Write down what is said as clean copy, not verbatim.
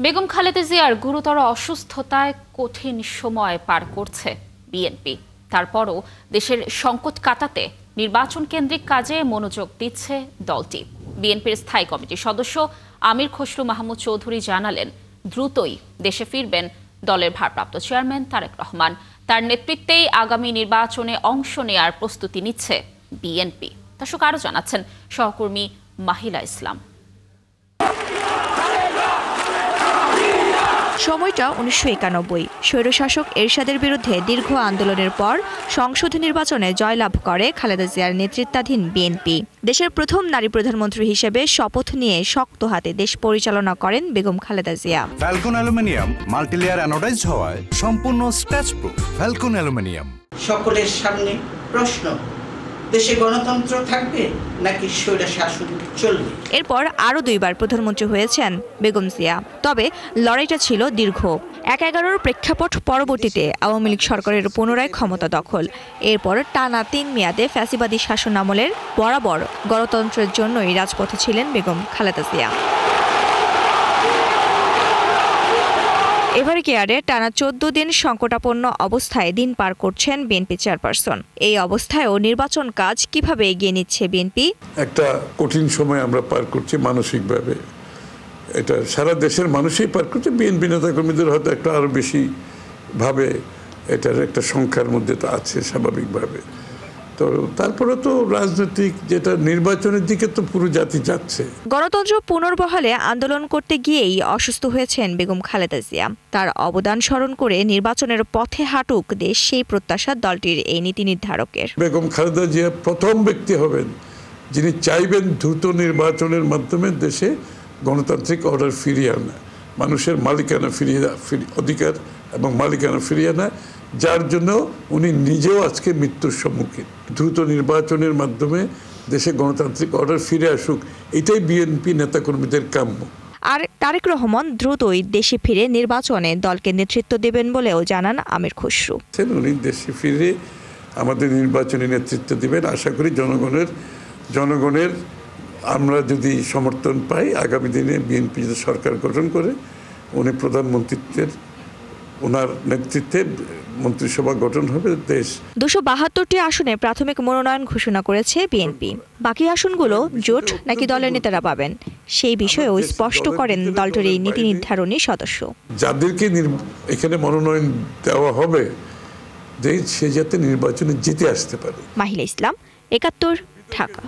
বেগম খালেদা জিয়ার গুরুতর অসুস্থতায় কঠিন সময় পার করছে বিএনপি। তারপরও দেশের সংকট কাটাতে নির্বাচন কেন্দ্রিক কাজে মনোযোগ দিচ্ছে দলটি। বিএনপির স্থায়ী কমিটির সদস্য আমির খসরু মাহমুদ চৌধুরী জানালেন, দ্রুতই দেশে ফিরবেন দলের ভারপ্রাপ্ত চেয়ারম্যান তারেক রহমান। তার নেতৃত্বেই আগামী নির্বাচনে অংশ নেয়ার প্রস্তুতি নিচ্ছে বিএনপি। দর্শক আরও জানাচ্ছেন সহকর্মী মাহিলা ইসলাম। সময়টা 1991। স্বৈরশাসক এরশাদের বিরুদ্ধে দীর্ঘ আন্দোলনের পর সংসদ নির্বাচনে জয়লাভ করে খালেদা জিয়ার নেতৃত্বাধীন বিএনপি। দেশের প্রথম নারী প্রধানমন্ত্রী হিসেবে শপথ নিয়ে শক্ত হাতে দেশ পরিচালনা করেন Begum Khaleda Zia. Falcon aluminium multilayer anodised হওয়ায় সম্পূর্ণ স্ক্র্যাচ প্রুফ। Falcon aluminium. সকলের সামনে প্রশ্ন, দেশে গণতন্ত্র থাকবে নাকি স্বৈরশাসন চলবে? এরপর আরও দুইবার প্রধানমন্ত্রী হয়েছেন বেগম জিয়া। তবে লড়াইটা ছিল দীর্ঘ। ১/১১ প্রেক্ষাপট পরবর্তীতে আওয়ামী লীগ সরকারের পুনরায় ক্ষমতা দখল। এরপর টানা ৩ মেয়াদে ফ্যাসিবাদী শাসন আমলের বরাবর গণতন্ত্রের জন্যই রাজপথে ছিলেন বেগম খালেদা জিয়া। এভার কেয়ারে টানা ১৪ দিন সংকটাপন্ন অবস্থায় দিন পার করছেন বিএনপি চেয়ারপারসন। এই অবস্থায়ও নির্বাচন কাজ কিভাবে এগিয়ে নিচ্ছে বিএনপি? একটা কঠিন সময় আমরা পার করছি মানসিকভাবে। এটা সারা দেশের মানুষই পার করছে। বিএনপি নেতাকর্মীদের হয়তো একটা আরো বেশি ভাবে এটার একটা সংখ্যার মধ্যে তো আছে স্বাভাবিকভাবে। তো তারপরে তো রাজনৈতিক যেটা নির্বাচনের দিকে তো পুরো জাতি যাচ্ছে। গণতন্ত্র পুনর্বহালে আন্দোলন করতে গিয়েই অসুস্থ হয়েছেন বেগম খালেদা জিয়া। তার অবদান স্মরণ করে নির্বাচনের পথে হাঁটুক দেশ, সেই প্রত্যাশা দলটির এই নীতি নির্ধারকের। বেগম খালেদা জিয়া প্রথম ব্যক্তি হবেন যিনি চাইবেন দ্রুত নির্বাচনের মাধ্যমে দেশে গণতান্ত্রিক অর্ডার ফিরিয়ে আনা, মানুষের মালিকানা অধিকার এবং মালিকানা ফিরিয়ে আনা, যার জন্য উনি নিজেও আজকে মৃত্যুর সম্মুখীন। দ্রুত নির্বাচনের মাধ্যমে দেশে গণতান্ত্রিক অর্ডার ফিরে আসুক, এটাই বিএনপি নেতাকর্মীদের কাম্য। আর তারেক রহমান দ্রুতই দেশে ফিরে নির্বাচনে দলকে নেতৃত্ব দেবেন বলেও জানান আমির খসরু। উনি দেশে ফিরে আমাদের নির্বাচনী নেতৃত্ব দিবেন। আশা করি জনগণের আমরা যদি সমর্থন পাই, আগামী দিনে বিএনপি যদি সরকার গঠন করে উনি প্রধানমন্ত্রীত্বের ওনার নেতৃত্বে মন্ত্রিসভা গঠন হবে। দেশ ২৭২টি আসনে প্রাথমিক মনোনয়ন ঘোষণা করেছে বিএনপি। বাকি আসনগুলো জোট নাকি দলের নেতারা পাবেন, সেই বিষয়েও স্পষ্ট করেন দলটির এই নীতি নির্ধারণী সদস্য। যাদেরকে এখানে মনোনয়ন দেওয়া হবে সে যাতে নির্বাচনে জিতে আসতে পারে। মাহিলা ইসলাম, ৭১, ঢাকা।